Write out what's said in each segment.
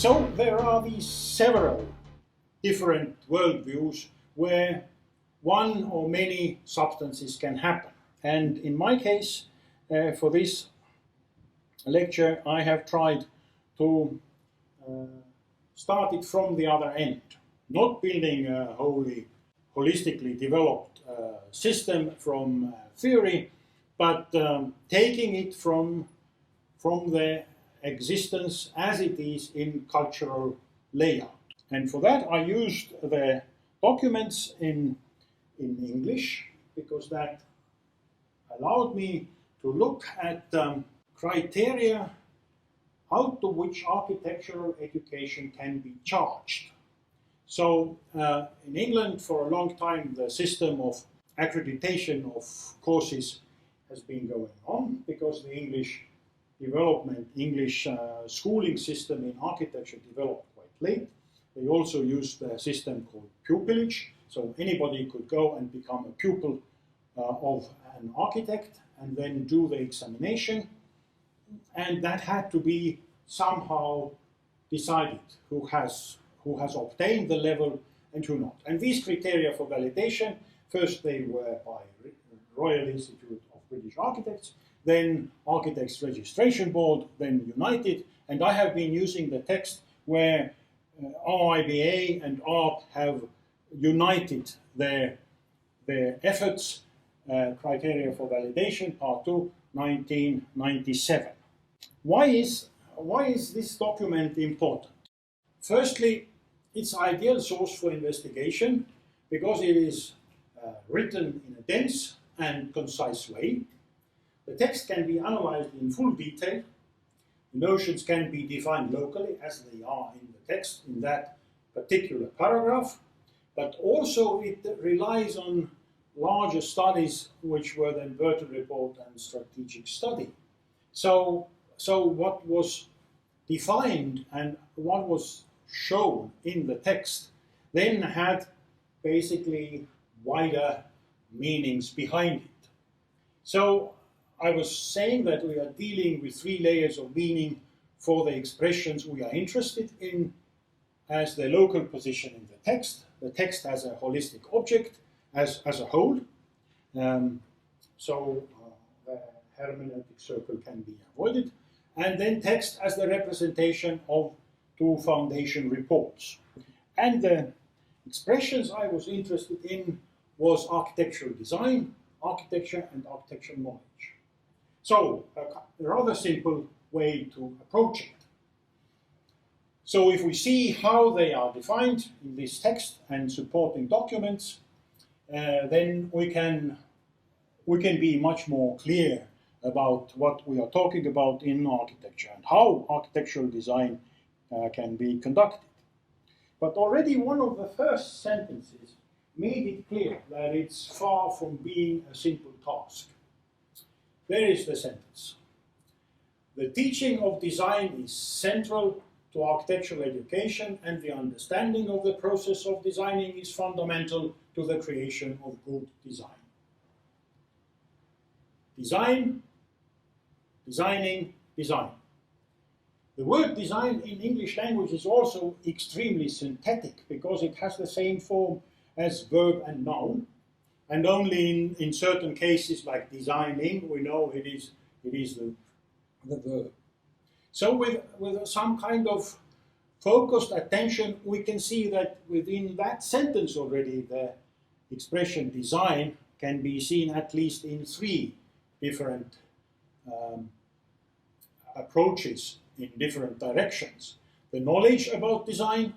So there are these several different worldviews where one or many substances can happen. And in my case, for this lecture, I have tried to start it from the other end, not building a wholly holistically developed system from theory, but taking it from the existence as it is in cultural layout. And for that I used the documents in English, because that allowed me to look at criteria out of which architectural education can be charged. So in England for a long time the system of accreditation of courses has been going on, because the English schooling system in architecture developed quite late. They also used a system called pupillage, so anybody could go and become a pupil of an architect and then do the examination, and that had to be somehow decided who has obtained the level and who not. And these criteria for validation, first they were by Royal Institute of British Architects, then Architects Registration Board, then United, and I have been using the text where RIBA and ARP have united their efforts, criteria for validation, part 2, 1997. Why is this document important? Firstly, it's an ideal source for investigation because it is written in a dense and concise way. The text can be analyzed in full detail. The notions can be defined locally as they are in the text in that particular paragraph, but also it relies on larger studies which were then Burton Report and strategic study. So what was defined and what was shown in the text then had basically wider meanings behind it. So I was saying that we are dealing with 3 layers of meaning for the expressions we are interested in as the local position in the text as a holistic object, as a whole. So the hermeneutic circle can be avoided. And then text as the representation of 2 foundation reports. And the expressions I was interested in was architectural design, architecture, and architectural knowledge. So a rather simple way to approach it. So if we see how they are defined in this text and supporting documents, then we can be much more clear about what we are talking about in architecture and how architectural design can be conducted. But already one of the first sentences made it clear that it's far from being a simple task. There is the sentence. The teaching of design is central to architectural education, and the understanding of the process of designing is fundamental to the creation of good design. Design, designing, design. The word design in English language is also extremely synthetic because it has the same form as verb and noun, and only in certain cases like designing we know it is the verb. So with some kind of focused attention we can see that within that sentence already the expression design can be seen at least in 3 different approaches in different directions. The knowledge about design,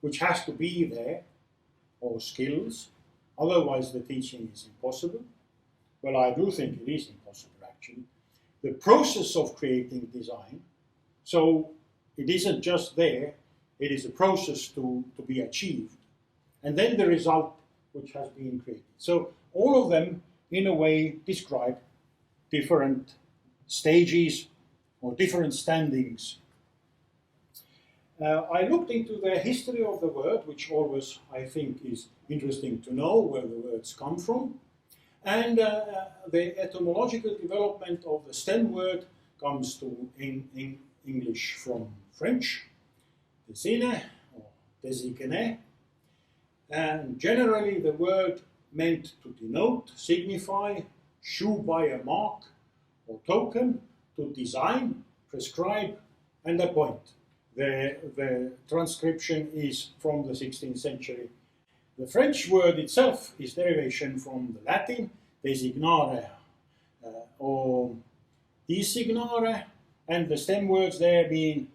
which has to be there, or skills, otherwise the teaching is impossible. Well, I do think it is impossible actually. The process of creating design, so it isn't just there, it is a process to be achieved. And then the result which has been created. So all of them in a way describe different stages or different standings. I looked into the history of the word, which always I think is interesting to know where the words come from. And the etymological development of the stem word comes to in English from French. desine or designe, and generally the word meant to denote, signify, shew by a mark or token, to design, prescribe, and appoint. The transcription is from the 16th century. The French word itself is derivation from the Latin designare or designare, and the stem words there being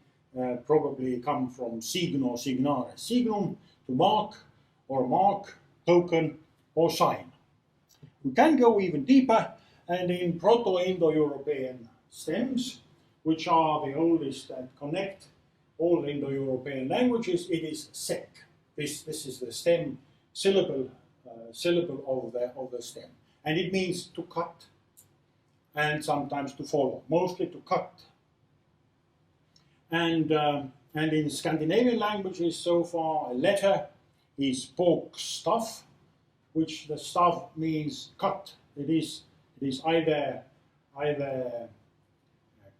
probably come from signo, signare. Signum, to mark, or mark, token, or sign. We can go even deeper, and in Proto-Indo-European stems, which are the oldest that connect all Indo-European languages, it is sec. This is the stem syllable of the stem, and it means to cut and sometimes to follow, mostly to cut. And in Scandinavian languages so far, a letter is bokstav, which the stav means cut. It is either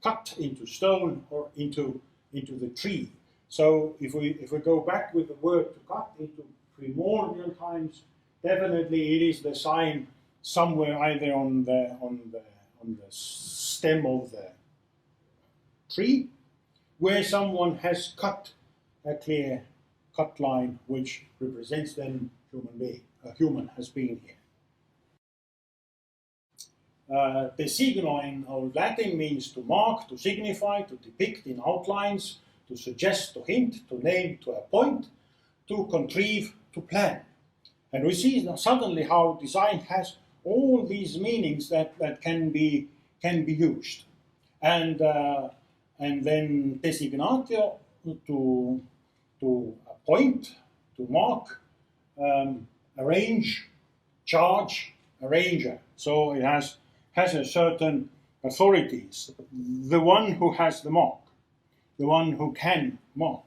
cut into stone or into the tree. So if we go back with the word to cut into primordial times, definitely it is the sign somewhere either on the stem of the tree, where someone has cut a clear cut line which represents then human being. A human has been here. Designo in Old Latin means to mark, to signify, to depict in outlines, to suggest, to hint, to name, to appoint, to contrive, to plan. And we see suddenly how design has all these meanings that can be used. And then designatio, to appoint, to mark, arrange, charge, arranger. So it has a certain authorities. The one who has the mark, the one who can mark.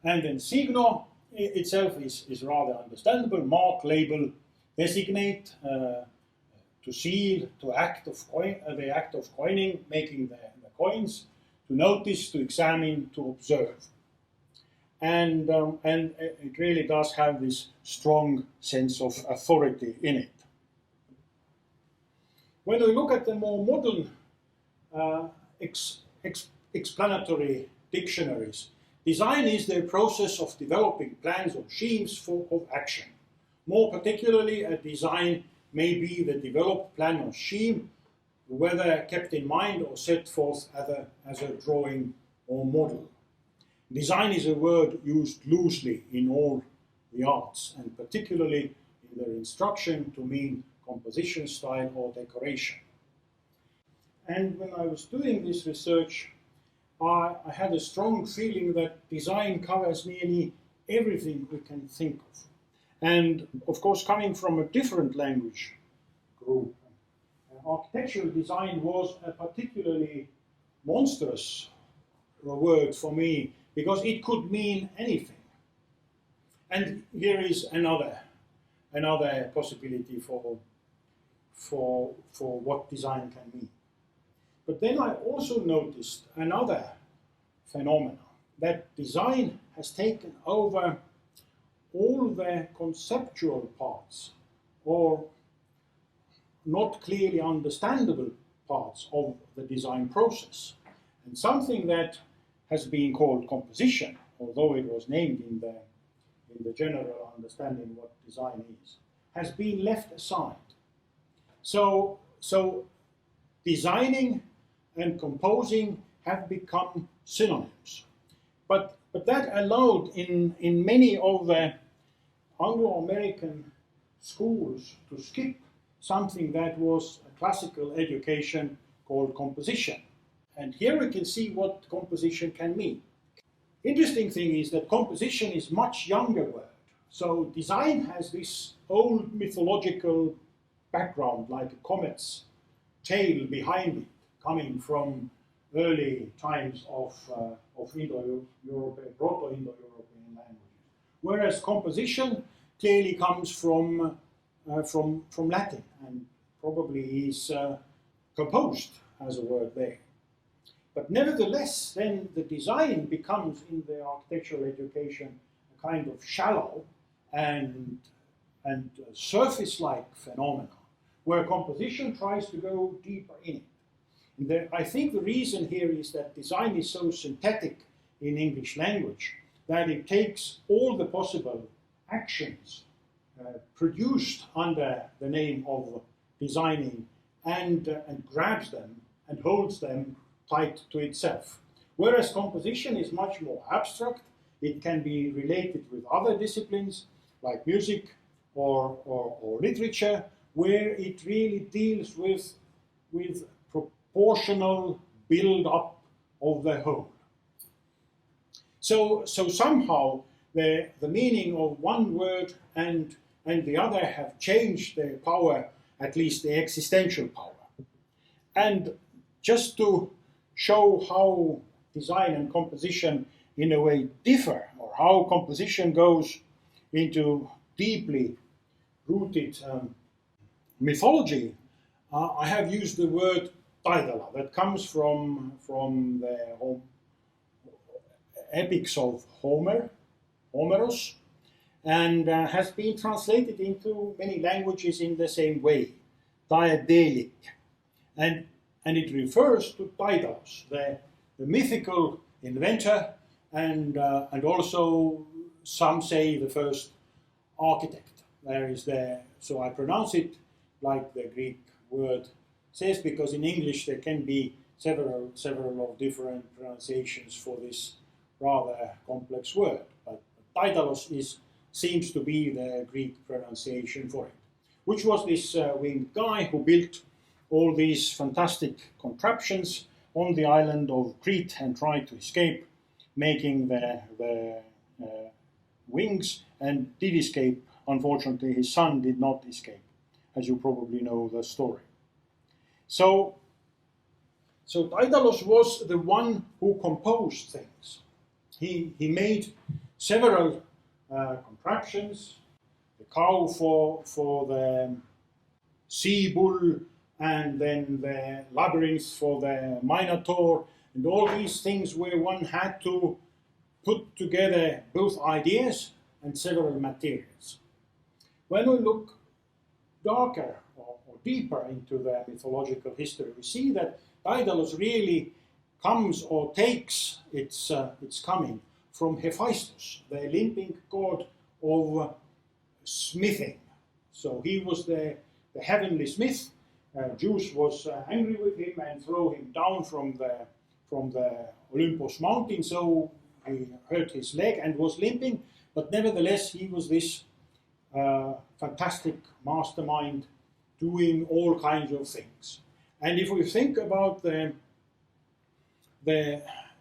And then signo itself is rather understandable. Mark, label, designate, to seal, to act of the act of coining, making the coins, to notice, to examine, to observe. And it really does have this strong sense of authority in it. When we look at the more modern explanatory dictionaries, design is the process of developing plans or schemes of action. More particularly, a design may be the developed plan or scheme, whether kept in mind or set forth as a drawing or model. Design is a word used loosely in all the arts, and particularly in their instruction to mean composition, style, or decoration. And when I was doing this research, I had a strong feeling that design covers nearly everything we can think of. And of course, coming from a different language group, architectural design was a particularly monstrous word for me, because it could mean anything. And here is another possibility for what design can mean. But then I also noticed another phenomenon, that design has taken over all the conceptual parts, or not clearly understandable parts of the design process. And something that has been called composition, although it was named in the general understanding what design is, has been left aside. So designing and composing have become synonyms. But that allowed in many of the Anglo-American schools to skip something that was a classical education called composition. And here we can see what composition can mean. Interesting thing is that composition is much younger word. So design has this old mythological background, like a comet's tail behind it, coming from early times of Indo-European, Proto-Indo-European languages. Whereas composition clearly comes from Latin, and probably is composed as a word there. But nevertheless, then the design becomes in the architectural education a kind of shallow and surface-like phenomena, where composition tries to go deeper in it. I think the reason here is that design is so synthetic in English language that it takes all the possible actions produced under the name of designing and grabs them and holds them tight to itself. Whereas composition is much more abstract. It can be related with other disciplines like music or literature, where it really deals with proportional build-up of the whole. So somehow the meaning of one word and the other have changed their power, at least the existential power. And just to show how design and composition in a way differ, or how composition goes into deeply rooted mythology, I have used the word Daedala, that comes from the epics of Homeros, and has been translated into many languages in the same way, Daedalic. And it refers to Daedalus, the mythical inventor, and also some say the first architect. So I pronounce it like the Greek word says, because in English there can be several of different pronunciations for this rather complex word. But Daedalus seems to be the Greek pronunciation for it, which was this winged guy who built all these fantastic contraptions on the island of Crete and tried to escape, making the wings, and did escape. Unfortunately, his son did not escape, as you probably know the story. So Daedalus was the one who composed things. He made several contraptions, the cow for the sea bull, and then the labyrinth for the minotaur, and all these things where one had to put together both ideas and several materials. When we look darker or deeper into the mythological history, we see that Daedalus really comes or takes its coming from Hephaestus, the Olympic god of smithing. So he was the heavenly smith. Zeus was angry with him and threw him down from the Olympus mountain, so he hurt his leg and was limping, but nevertheless he was this fantastic mastermind doing all kinds of things. And if we think about the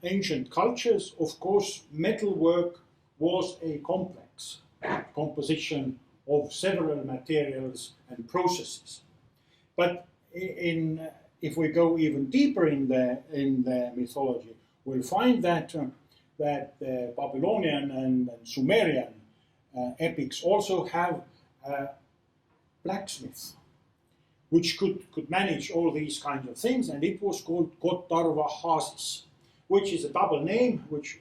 ancient cultures, of course, metalwork was a complex composition of several materials and processes. But if we go even deeper in the mythology, we'll find that the Babylonian and Sumerian epics also have blacksmith, which could manage all these kinds of things, and it was called Kotarva Hasis, which is a double name, which,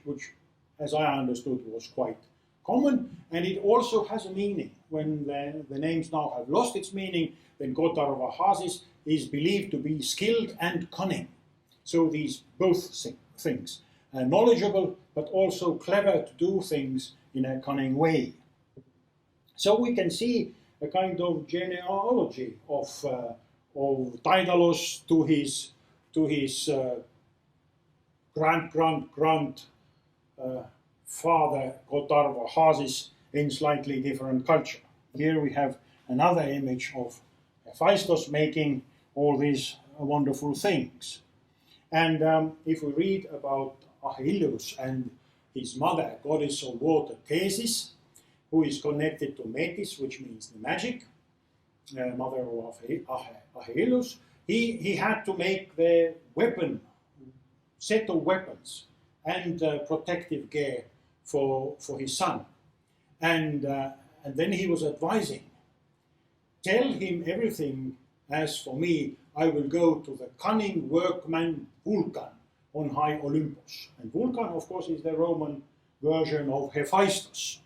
as I understood, was quite common, and it also has a meaning. When the names now have lost its meaning, then Kotarva Hasis is believed to be skilled and cunning. So these both things, knowledgeable, but also clever to do things in a cunning way. So we can see a kind of genealogy of Daedalus to his grand father Kotarva Hasis in slightly different culture. Here we have another image of Hephaestus making all these wonderful things. And if we read about Achilles and his mother, goddess of water, Thetis, who is connected to Metis, which means the magic, mother of Achilles, he had to make the set of weapons and protective gear for his son. And then he was advising, tell him everything, as for me, I will go to the cunning workman Vulcan on high Olympus. And Vulcan, of course, is the Roman version of Hephaestus.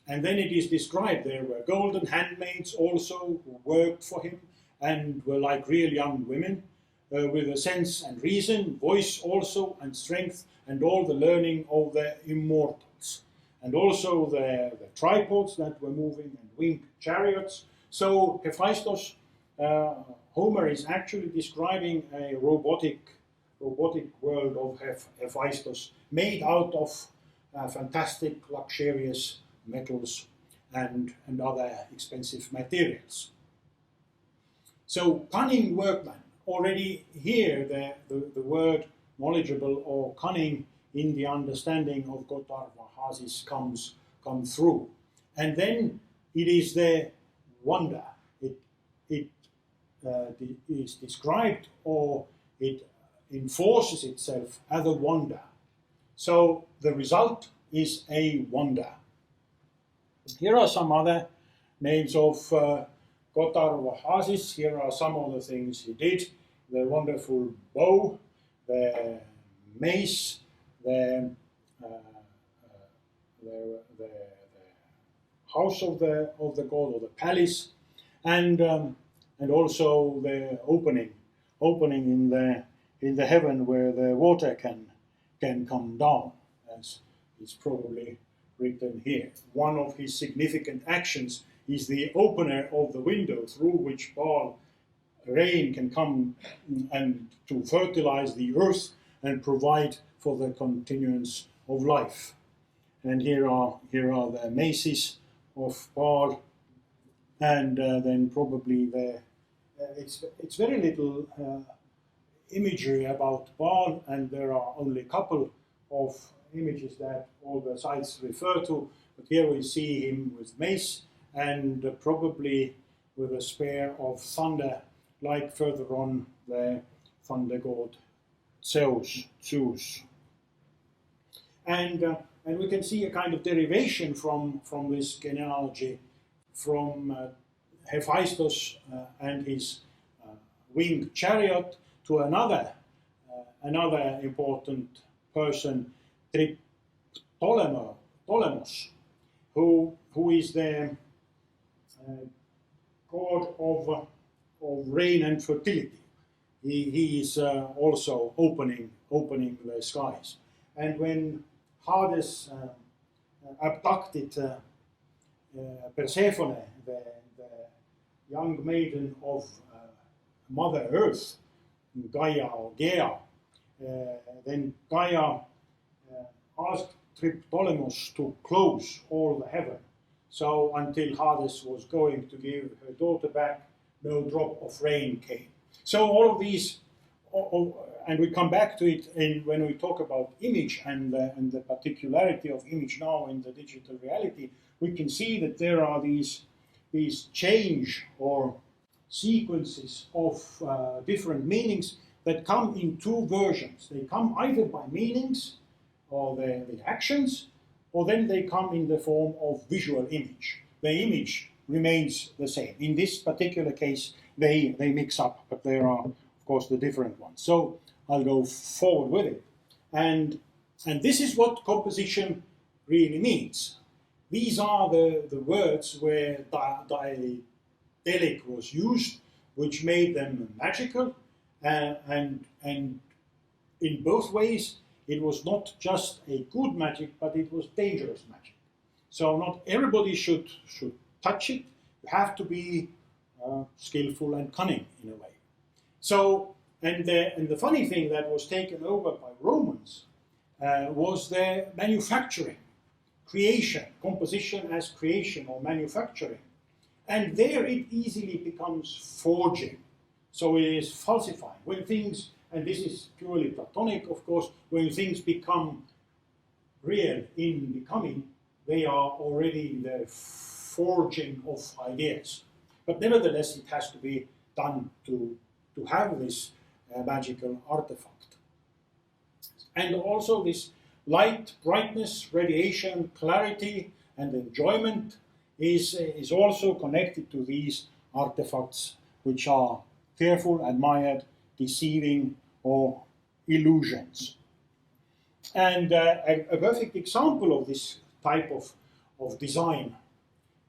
And then it is described there were golden handmaids also who worked for him and were like real young women with a sense and reason, voice also, and strength, and all the learning of the immortals. And also the tripods that were moving and winged chariots. So Hephaestus, Homer is actually describing a robotic world of Hephaestus made out of fantastic, luxurious metals and other expensive materials. So cunning workman, already here the word knowledgeable or cunning in the understanding of Gotthard Vahasis comes through. And then it is the wonder. It is described or it enforces itself as a wonder. So the result is a wonder. Here are some other names of Gotthard Vahasis. Here are some of the things he did. The wonderful bow, the mace, the house of the god, or the palace, and also the opening in the heaven where the water can come down, as is probably written here. One of his significant actions is the opener of the window through which rain can come and to fertilize the earth and provide for the continuance of life. And here are the maces of Baal, and then probably it's very little imagery about Baal, and there are only a couple of images that all the sites refer to. But here we see him with mace and probably with a spear of thunder, like further on the thunder god Zeus. And we can see a kind of derivation from this genealogy from Hephaestus and his winged chariot to another important person, Triptolemus, who is the god of rain and fertility. He is also opening the skies. And when Hades abducted Persephone, the young maiden of Mother Earth, Gaia or Gaia, then Gaia asked Triptolemus to close all the heaven. So until Hades was going to give her daughter back, no drop of rain came. So all of these, and we come back to it when we talk about image and the particularity of image now in the digital reality, we can see that there are these change or sequences of different meanings that come in two versions. They come either by meanings or the actions, or then they come in the form of visual image. The image remains the same. In this particular case, they mix up, but there are, of course, the different ones. So I'll go forward with it. And this is what composition really means. These are the words where dialectic was used, which made them magical, and in both ways, it was not just a good magic, but it was dangerous magic. So not everybody should touch it. You have to be skillful and cunning in a way. So, and the funny thing that was taken over by Romans was their manufacturing, creation, composition as creation or manufacturing. And there it easily becomes forging. So it is falsifying. When things, and this is purely Platonic, of course, when things become real in becoming, they are already the forging of ideas. But nevertheless, it has to be done to have this magical artifact. And also this light, brightness, radiation, clarity, and enjoyment is also connected to these artifacts, which are careful, admired, deceiving, or illusions. And a perfect example of this type of design,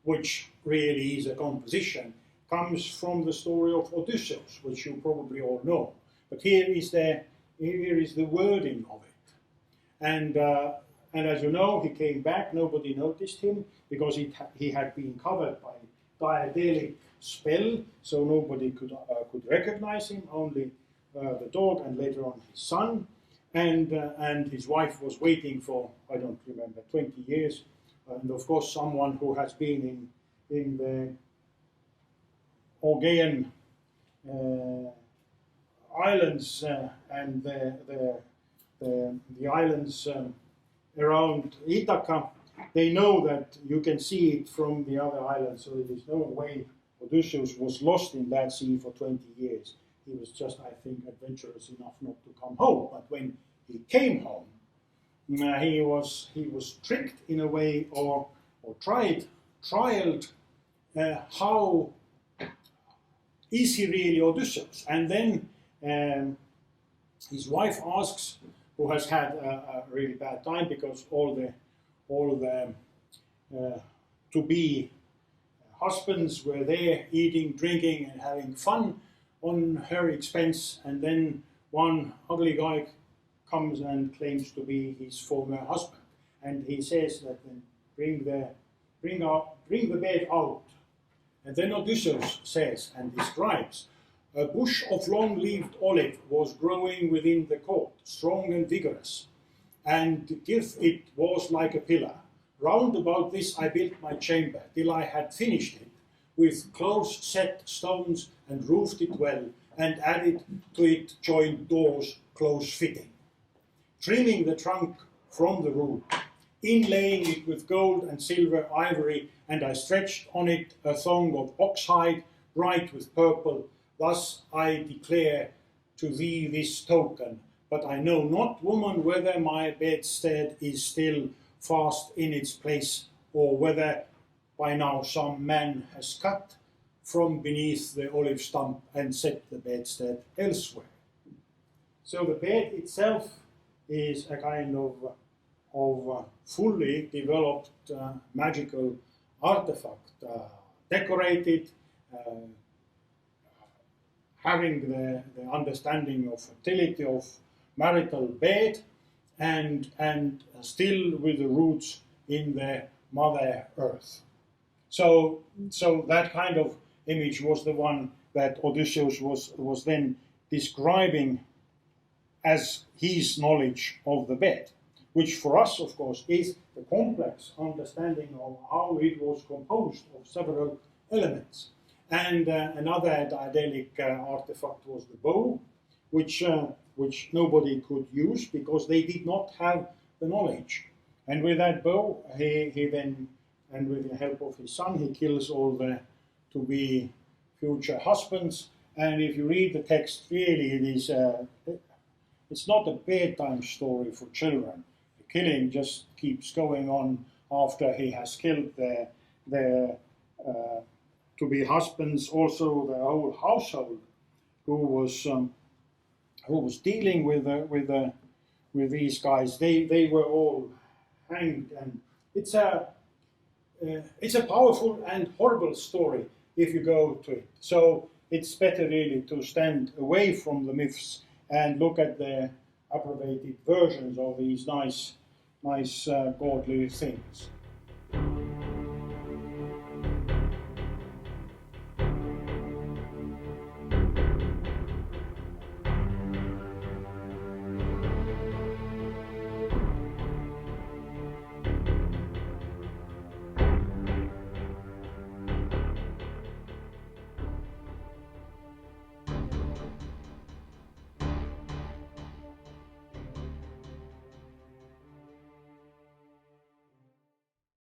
which really is a composition, comes from the story of Odysseus, which you probably all know. But here is the wording of it. And as you know, he came back, nobody noticed him, because he had been covered by diadelic spell, so nobody could recognize him, only the dog and later on his son. And his wife was waiting for, I don't remember, 20 years. And of course, someone who has been in the Aegean islands and the islands around Ithaca, they know that you can see it from the other islands, so there is no way Odysseus was lost in that sea for 20 years. He was just, I think, adventurous enough not to come home. But when he came home, he was tricked in a way, or trialed. How is he really Odysseus? And then his wife asks, who has had a really bad time because all the to-be husbands were there eating, drinking, and having fun on her expense, and then one ugly guy comes and claims to be his former husband, and he says that then bring the bed out. And then Odysseus says and describes, a bush of long-leaved olive was growing within the court, strong and vigorous, and girth it was like a pillar. Round about this I built my chamber, till I had finished it, with close set stones, and roofed it well, and added to it joined doors close fitting. Trimming the trunk from the root, inlaying it with gold and silver ivory, and I stretched on it a thong of oxhide, bright with purple. Thus I declare to thee this token, but I know not, woman, whether my bedstead is still fast in its place, or whether by now some man has cut from beneath the olive stump and set the bedstead elsewhere. So the bed itself is a kind of fully developed magical artifact, decorated, having the understanding of fertility of marital bed, and still with the roots in the Mother Earth. So that kind of image was the one that Odysseus was then describing as his knowledge of the bed, which for us, of course, is the complex understanding of how it was composed of several elements. And another daedalic artifact was the bow, which nobody could use because they did not have the knowledge. And with that bow, he then, and with the help of his son, he kills all the to-be future husbands. And if you read the text, really it is it's not a bedtime story for children. The killing just keeps going on after he has killed the to-be husbands, also the whole household who was dealing with these guys. They were all hanged, and it's a powerful and horrible story if you go to it. So it's better really to stand away from the myths and look at the abbreviated versions of these nice godly things.